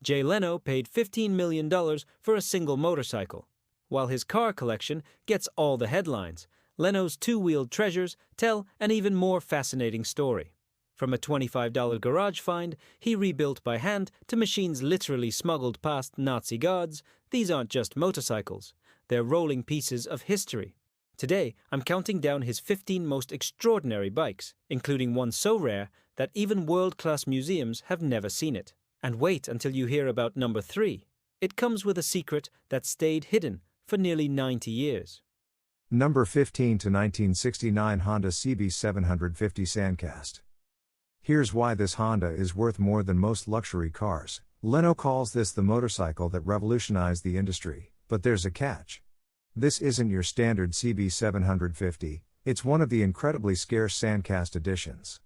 Jay Leno paid $15 million for a single motorcycle. While his car collection gets all the headlines, Leno's two-wheeled treasures tell an even more fascinating story. From a $25 garage find he rebuilt by hand to machines literally smuggled past Nazi guards, these aren't just motorcycles, they're rolling pieces of history. Today, I'm counting down his 15 most extraordinary bikes, including one so rare that even world-class museums have never seen it. And wait until you hear about number 3. It comes with a secret that stayed hidden for nearly 90 years. Number 15 to 1969 Honda CB750 Sandcast. Here's why this Honda is worth more than most luxury cars. Leno calls this the motorcycle that revolutionized the industry, but there's a catch. This isn't your standard CB750, it's one of the incredibly scarce Sandcast editions.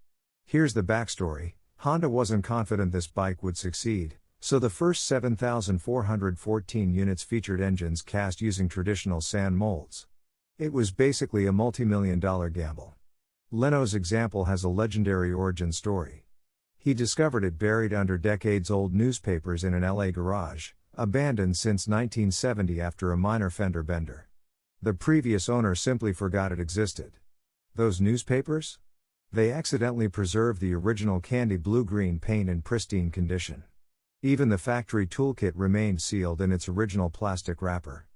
Here's the backstory. Honda wasn't confident this bike would succeed, so the first 7,414 units featured engines cast using traditional sand molds. It was basically a multi-million-dollar gamble. Leno's example has a legendary origin story. He discovered it buried under decades-old newspapers in an LA garage, abandoned since 1970 after a minor fender bender. The previous owner simply forgot it existed. Those newspapers? They accidentally preserved the original candy blue-green paint in pristine condition. Even the factory toolkit remained sealed in its original plastic wrapper.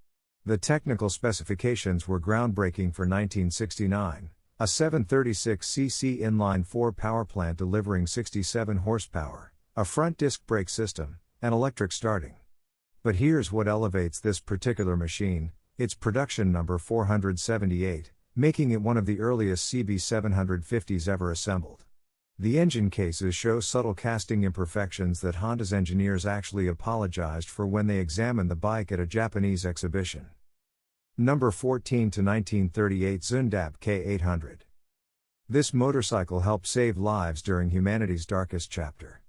The technical specifications were groundbreaking for 1969, a 736cc inline-4 powerplant delivering 67 horsepower, a front disc brake system, and electric starting. But here's what elevates this particular machine: its production number 478, making it one of the earliest CB750s ever assembled. The engine cases show subtle casting imperfections that Honda's engineers actually apologized for when they examined the bike at a Japanese exhibition. Number 14 to 1938 Zundap K800. This motorcycle helped save lives during humanity's darkest chapter.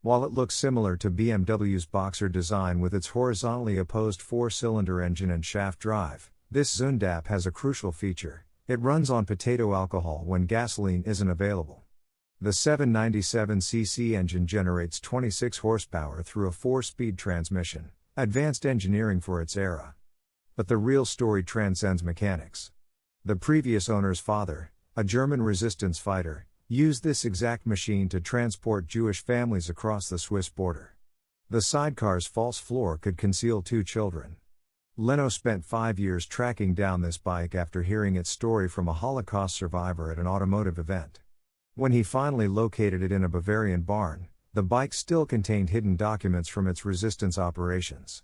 While it looks similar to BMW's Boxer design with its horizontally opposed 4-cylinder engine and shaft drive, this Zundap has a crucial feature: it runs on potato alcohol when gasoline isn't available. The 797cc engine generates 26 horsepower through a 4-speed transmission, advanced engineering for its era. But the real story transcends mechanics. The previous owner's father, a German resistance fighter, used this exact machine to transport Jewish families across the Swiss border. The sidecar's false floor could conceal 2 children. Leno spent 5 years tracking down this bike after hearing its story from a Holocaust survivor at an automotive event. When he finally located it in a Bavarian barn, the bike still contained hidden documents from its resistance operations.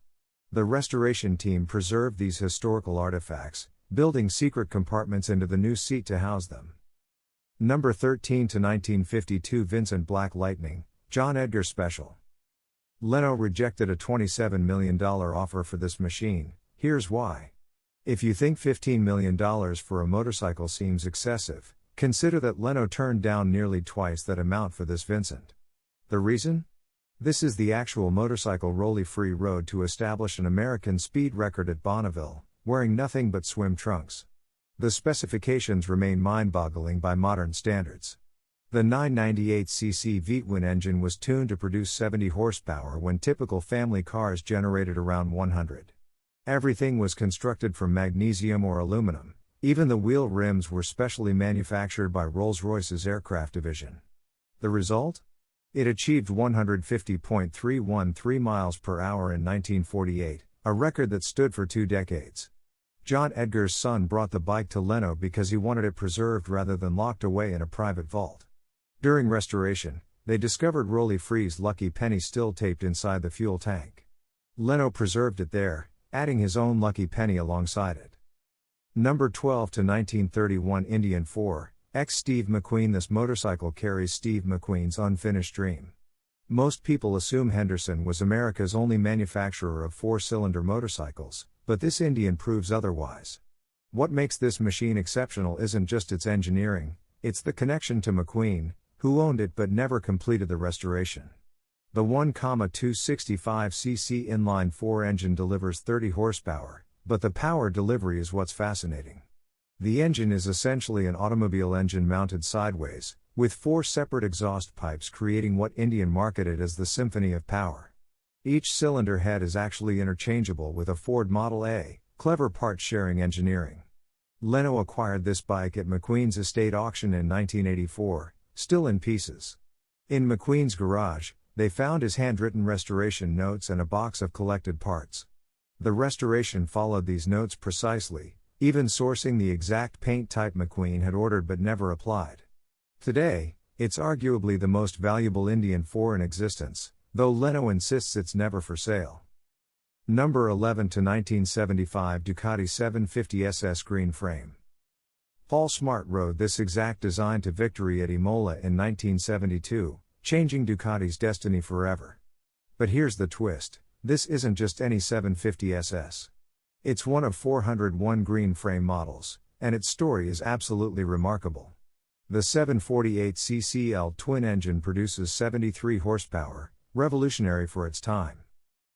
The restoration team preserved these historical artifacts, building secret compartments into the new seat to house them. Number 13 to 1952 Vincent Black Lightning, John Edgar Special. Leno rejected a $27 million offer for this machine. Here's why. If you think $15 million for a motorcycle seems excessive, consider that Leno turned down nearly twice that amount for this Vincent. The reason? This is the actual motorcycle Rolly-free rode to establish an American speed record at Bonneville, wearing nothing but swim trunks. The specifications remain mind-boggling by modern standards. The 998cc V-twin engine was tuned to produce 70 horsepower when typical family cars generated around 100. Everything was constructed from magnesium or aluminum. Even the wheel rims were specially manufactured by Rolls-Royce's aircraft division. The result? It achieved 150.313 miles per hour in 1948, a record that stood for 2 decades. John Edgar's son brought the bike to Leno because he wanted it preserved rather than locked away in a private vault. During restoration, they discovered Rolly-free's lucky penny still taped inside the fuel tank. Leno preserved it there, adding his own lucky penny alongside it. Number 12 to 1931 Indian 4, Steve McQueen. This motorcycle carries Steve McQueen's unfinished dream. Most people assume Henderson was America's only manufacturer of 4-cylinder motorcycles, but this Indian proves otherwise. What makes this machine exceptional isn't just its engineering, it's the connection to McQueen, who owned it but never completed the restoration. The 1,265cc inline-4 engine delivers 30 horsepower, but the power delivery is what's fascinating. The engine is essentially an automobile engine mounted sideways, with 4 separate exhaust pipes creating what Indian marketed as the symphony of power. Each cylinder head is actually interchangeable with a Ford Model A, clever part-sharing engineering. Leno acquired this bike at McQueen's estate auction in 1984, still in pieces. In McQueen's garage, they found his handwritten restoration notes and a box of collected parts. The restoration followed these notes precisely, even sourcing the exact paint type McQueen had ordered but never applied. Today, it's arguably the most valuable Indian 4 in existence, though Leno insists it's never for sale. Number 11 to 1975 Ducati 750 SS green frame. Paul Smart rode this exact design to victory at Imola in 1972, changing Ducati's destiny forever. But here's the twist, this isn't just any 750 SS. It's one of 401 green frame models, and its story is absolutely remarkable. The 748cc L twin engine produces 73 horsepower, revolutionary for its time.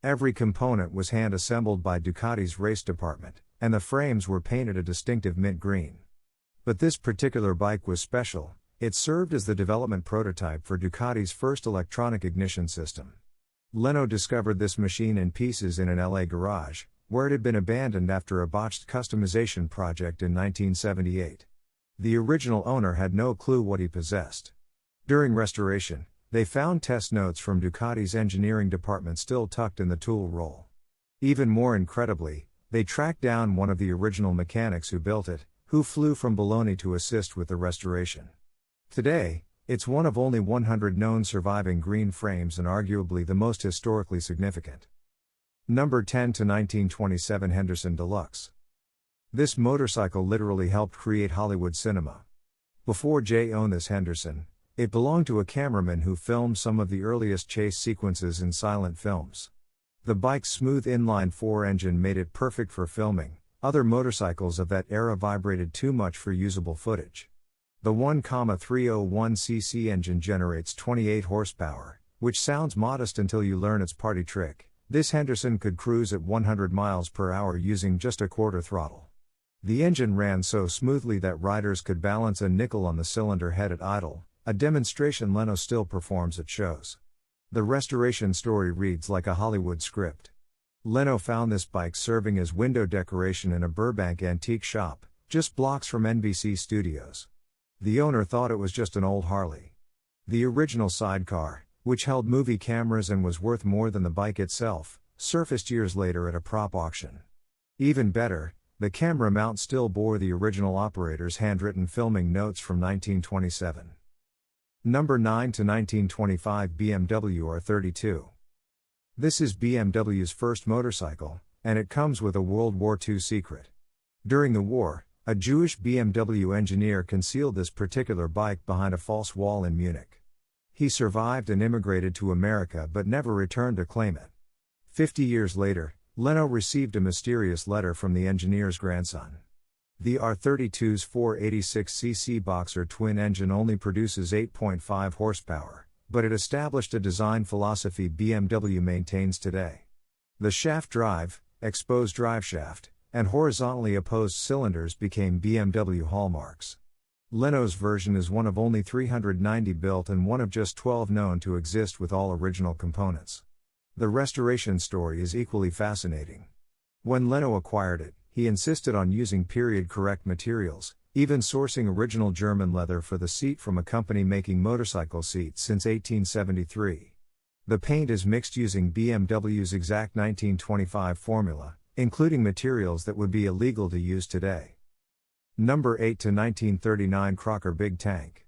Every component was hand-assembled by Ducati's race department, and the frames were painted a distinctive mint green. But this particular bike was special, it served as the development prototype for Ducati's first electronic ignition system. Leno discovered this machine in pieces in an LA garage, where it had been abandoned after a botched customization project in 1978. The original owner had no clue what he possessed. During restoration, they found test notes from Ducati's engineering department still tucked in the tool roll. Even more incredibly, they tracked down one of the original mechanics who built it, who flew from Bologna to assist with the restoration. Today, it's one of only 100 known surviving green frames and arguably the most historically significant. Number 10 to 1927 Henderson Deluxe. This motorcycle literally helped create Hollywood cinema. Before Jay owned this Henderson, it belonged to a cameraman who filmed some of the earliest chase sequences in silent films. The bike's smooth inline-4 engine made it perfect for filming. Other motorcycles of that era vibrated too much for usable footage. The 1,301cc engine generates 28 horsepower, which sounds modest until you learn its party trick. This Henderson could cruise at 100 miles per hour using just a quarter throttle. The engine ran so smoothly that riders could balance a nickel on the cylinder head at idle, a demonstration Leno still performs at shows. The restoration story reads like a Hollywood script. Leno found this bike serving as window decoration in a Burbank antique shop, just blocks from NBC studios. The owner thought it was just an old Harley. The original sidecar, which held movie cameras and was worth more than the bike itself, surfaced years later at a prop auction. Even better, the camera mount still bore the original operator's handwritten filming notes from 1927. Number 9 to 1925 BMW R32. This is BMW's first motorcycle, and it comes with a World War II secret. During the war, a Jewish BMW engineer concealed this particular bike behind a false wall in Munich. He survived and immigrated to America but never returned to claim it. 50 years later, Leno received a mysterious letter from the engineer's grandson. The R32's 486cc boxer twin engine only produces 8.5 horsepower, but it established a design philosophy BMW maintains today. The shaft drive, exposed driveshaft, and horizontally opposed cylinders became BMW hallmarks. Leno's version is one of only 390 built and one of just 12 known to exist with all original components. The restoration story is equally fascinating. When Leno acquired it, he insisted on using period-correct materials, even sourcing original German leather for the seat from a company making motorcycle seats since 1873. The paint is mixed using BMW's exact 1925 formula, including materials that would be illegal to use today. Number 8 to 1939 Crocker Big Tank.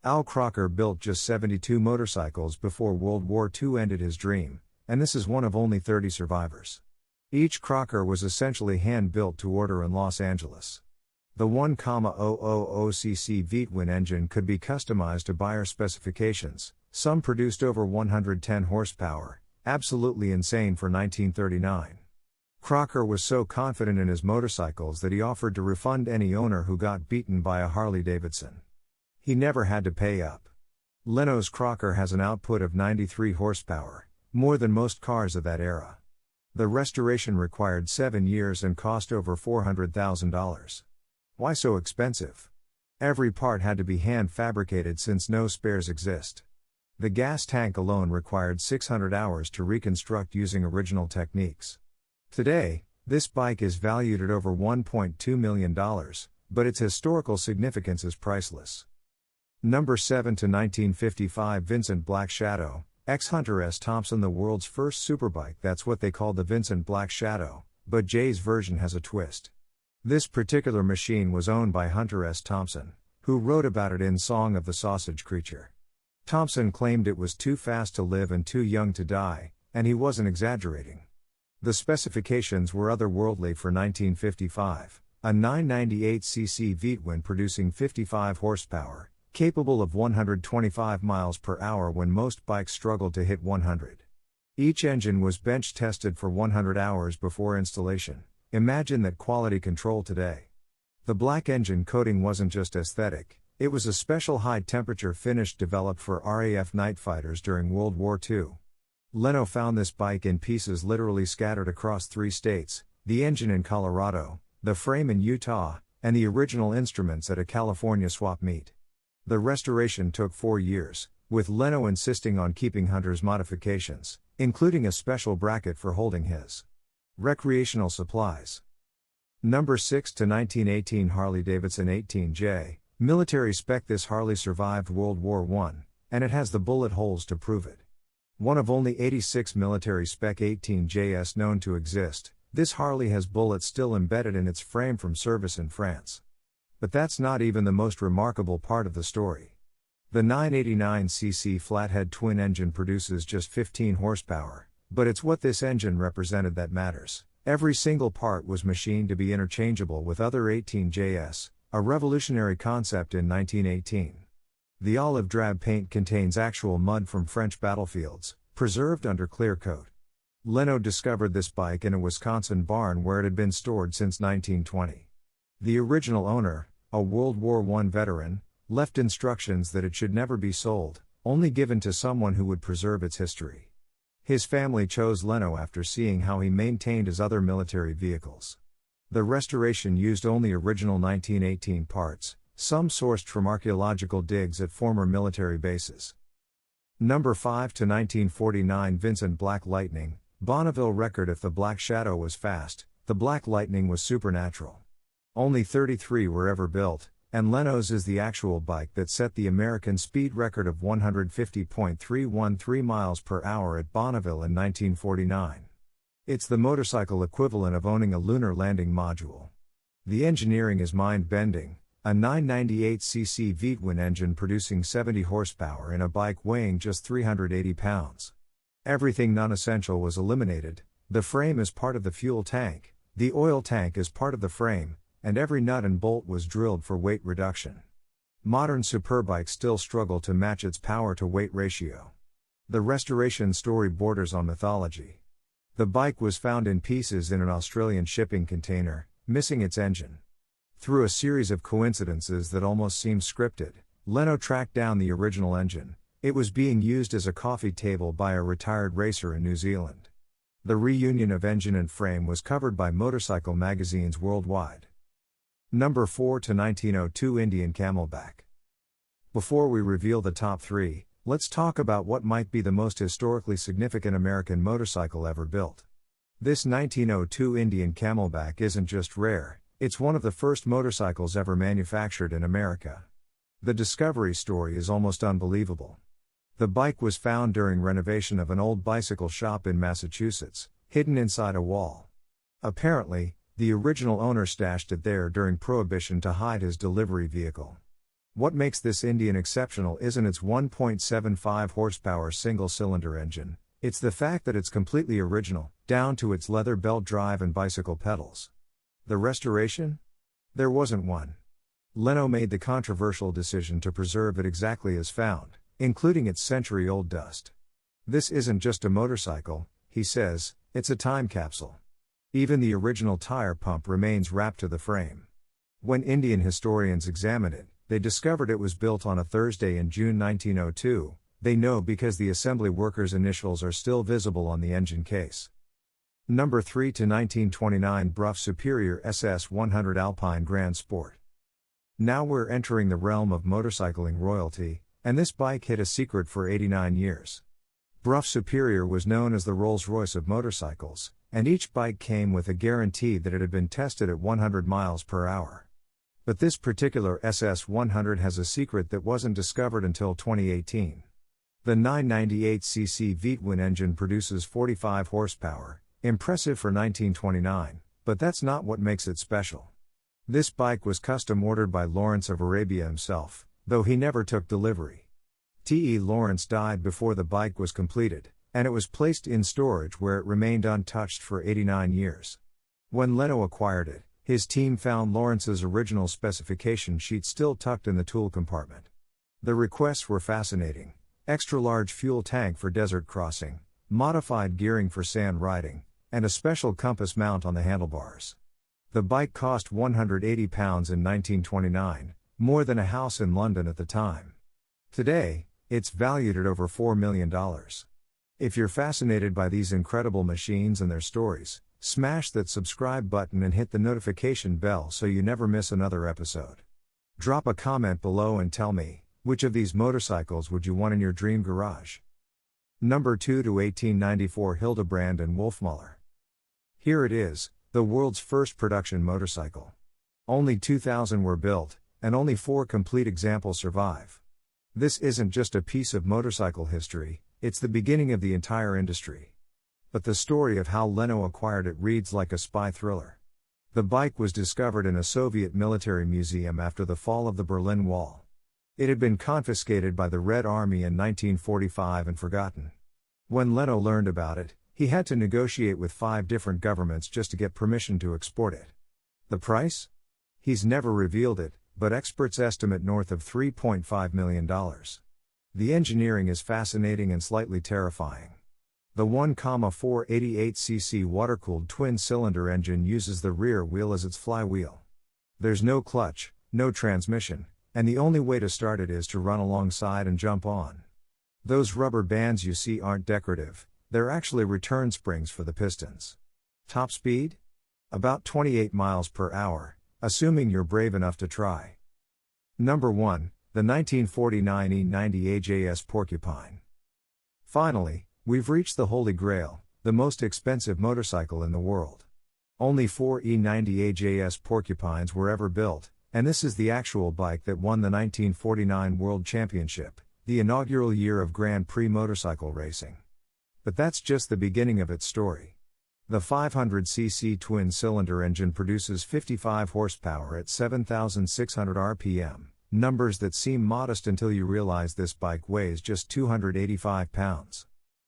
Al Crocker built just 72 motorcycles before World War II ended his dream, and this is one of only 30 survivors. Each Crocker was essentially hand-built to order in Los Angeles. The 1,000cc V-twin engine could be customized to buyer specifications, some produced over 110 horsepower, absolutely insane for 1939. Crocker was so confident in his motorcycles that he offered to refund any owner who got beaten by a Harley-Davidson. He never had to pay up. Leno's Crocker has an output of 93 horsepower, more than most cars of that era. The restoration required 7 years and cost over $400,000. Why so expensive? Every part had to be hand-fabricated since no spares exist. The gas tank alone required 600 hours to reconstruct using original techniques. Today, this bike is valued at over $1.2 million, but its historical significance is priceless. Number 7 to 1955 Vincent Black Shadow, ex-Hunter S. Thompson. The world's first superbike. That's what they call the Vincent Black Shadow, but Jay's version has a twist. This particular machine was owned by Hunter S. Thompson, who wrote about it in Song of the Sausage Creature. Thompson claimed it was too fast to live and too young to die, and he wasn't exaggerating. The specifications were otherworldly for 1955, a 998cc V-twin producing 55 horsepower, capable of 125 miles per hour when most bikes struggled to hit 100. Each engine was bench tested for 100 hours before installation. Imagine that quality control today. The black engine coating wasn't just aesthetic. It was a special high-temperature finish developed for RAF night fighters during World War II. Leno found this bike in pieces literally scattered across 3 states, the engine in Colorado, the frame in Utah, and the original instruments at a California swap meet. The restoration took 4 years, with Leno insisting on keeping Hunter's modifications, including a special bracket for holding his recreational supplies. Number 6 to 1918 Harley-Davidson 18J. Military spec. This Harley survived World War I, and it has the bullet holes to prove it. One of only 86 military spec 18JS known to exist, this Harley has bullets still embedded in its frame from service in France. But that's not even the most remarkable part of the story. The 989cc flathead twin engine produces just 15 horsepower, but it's what this engine represented that matters. Every single part was machined to be interchangeable with other 18JS, a revolutionary concept in 1918. The olive drab paint contains actual mud from French battlefields, preserved under clear coat. Leno discovered this bike in a Wisconsin barn where it had been stored since 1920. The original owner, a World War I veteran, left instructions that it should never be sold, only given to someone who would preserve its history. His family chose Leno after seeing how he maintained his other military vehicles. The restoration used only original 1918 parts, some sourced from archaeological digs at former military bases. Number 5 to 1949 Vincent Black Lightning, Bonneville record. If the Black Shadow was fast, the Black Lightning was supernatural. Only 33 were ever built, and Leno's is the actual bike that set the American speed record of 150.313 miles per hour at Bonneville in 1949. It's the motorcycle equivalent of owning a lunar landing module. The engineering is mind-bending, a 998cc V-twin engine producing 70 horsepower in a bike weighing just 380 pounds. Everything non-essential was eliminated. The frame is part of the fuel tank, the oil tank is part of the frame, and every nut and bolt was drilled for weight reduction. Modern superbikes still struggle to match its power-to-weight ratio. The restoration story borders on mythology. The bike was found in pieces in an Australian shipping container, missing its engine. Through a series of coincidences that almost seemed scripted, Leno tracked down the original engine. It was being used as a coffee table by a retired racer in New Zealand. The reunion of engine and frame was covered by motorcycle magazines worldwide. Number 4 to 1902 Indian Camelback. Before we reveal the top 3, let's talk about what might be the most historically significant American motorcycle ever built. This 1902 Indian Camelback isn't just rare, it's one of the first motorcycles ever manufactured in America. The discovery story is almost unbelievable. The bike was found during renovation of an old bicycle shop in Massachusetts, hidden inside a wall. Apparently, the original owner stashed it there during Prohibition to hide his delivery vehicle. What makes this Indian exceptional isn't its 1.75 horsepower single-cylinder engine, it's the fact that it's completely original, down to its leather belt drive and bicycle pedals. The restoration? There wasn't one. Leno made the controversial decision to preserve it exactly as found, including its century-old dust. This isn't just a motorcycle, he says, it's a time capsule. Even the original tire pump remains wrapped to the frame. When Indian historians examined it, they discovered it was built on a Thursday in June 1902, they know because the assembly workers' initials are still visible on the engine case. Number 3 to 1929 Brough Superior SS 100 Alpine Grand Sport. Now we're entering the realm of motorcycling royalty, And this bike hid a secret for 89 years. Brough Superior was known as the Rolls-Royce of motorcycles, and each bike came with a guarantee that it had been tested at 100 miles per hour. But this particular SS100 has a secret that wasn't discovered until 2018. The 998cc V-twin engine produces 45 horsepower, impressive for 1929, but that's not what makes it special. This bike was custom ordered by Lawrence of Arabia himself, though he never took delivery. T.E. Lawrence died before the bike was completed, and it was placed in storage where it remained untouched for 89 years. When Leno acquired it, his team found Lawrence's original specification sheet still tucked in the tool compartment. The requests were fascinating: extra-large fuel tank for desert crossing, modified gearing for sand riding, and a special compass mount on the handlebars. The bike cost £180 in 1929, more than a house in London at the time. Today, it's valued at over $4 million. If you're fascinated by these incredible machines and their stories, smash that subscribe button and hit the notification bell so you never miss another episode. Drop a comment below and tell me, which of these motorcycles would you want in your dream garage? Number 2 to 1894 Hildebrand and Wolfmuller. Here it is, the world's first production motorcycle. Only 2,000 were built, and only 4 complete examples survive. This isn't just a piece of motorcycle history, it's the beginning of the entire industry. But the story of how Leno acquired it reads like a spy thriller. The bike was discovered in a Soviet military museum after the fall of the Berlin Wall. It had been confiscated by the Red Army in 1945 and forgotten. When Leno learned about it, he had to negotiate with 5 different governments just to get permission to export it. The price? He's never revealed it, but experts estimate north of $3.5 million. The engineering is fascinating and slightly terrifying. The 1,488cc water-cooled twin-cylinder engine uses the rear wheel as its flywheel. There's no clutch, no transmission, and the only way to start it is to run alongside and jump on. Those rubber bands you see aren't decorative, they're actually return springs for the pistons. Top speed? About 28 miles per hour, assuming you're brave enough to try. Number 1, the 1949 E90 AJS Porcupine. Finally, we've reached the Holy Grail, the most expensive motorcycle in the world. Only 4 E90 AJS Porcupines were ever built, and this is the actual bike that won the 1949 World Championship, the inaugural year of Grand Prix motorcycle racing. But that's just the beginning of its story. The 500cc twin-cylinder engine produces 55 horsepower at 7,600 RPM, numbers that seem modest until you realize this bike weighs just 285 pounds.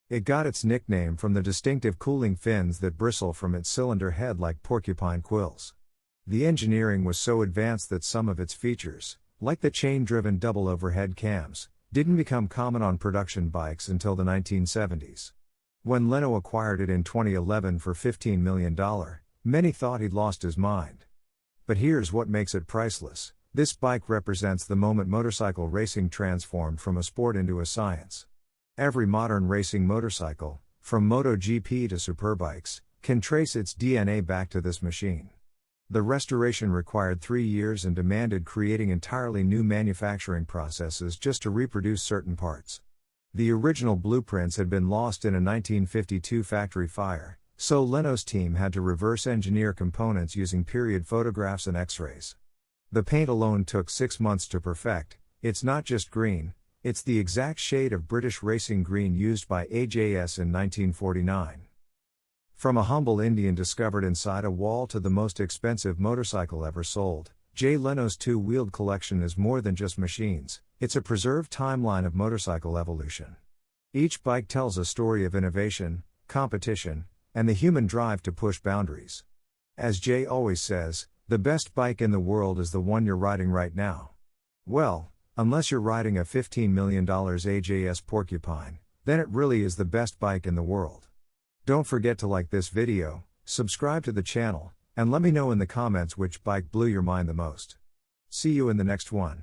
It got its nickname from the distinctive cooling fins that bristle from its cylinder head like porcupine quills. The engineering was so advanced that some of its features, like the chain-driven double overhead cams, didn't become common on production bikes until the 1970s. When Leno acquired it in 2011 for $15 million, many thought he'd lost his mind. But here's what makes it priceless: this bike represents the moment motorcycle racing transformed from a sport into a science. Every modern racing motorcycle, from MotoGP to superbikes, can trace its DNA back to this machine. The restoration required 3 years and demanded creating entirely new manufacturing processes just to reproduce certain parts. The original blueprints had been lost in a 1952 factory fire, so Leno's team had to reverse engineer components using period photographs and X-rays. The paint alone took 6 months to perfect. It's not just green, it's the exact shade of British racing green used by AJS in 1949. From a humble Indian discovered inside a wall to the most expensive motorcycle ever sold, Jay Leno's two-wheeled collection is more than just machines, it's a preserved timeline of motorcycle evolution. Each bike tells a story of innovation, competition, and the human drive to push boundaries. As Jay always says, the best bike in the world is the one you're riding right now. Well, unless you're riding a $15 million AJS Porcupine, then it really is the best bike in the world. Don't forget to like this video, subscribe to the channel, and let me know in the comments which bike blew your mind the most. See you in the next one.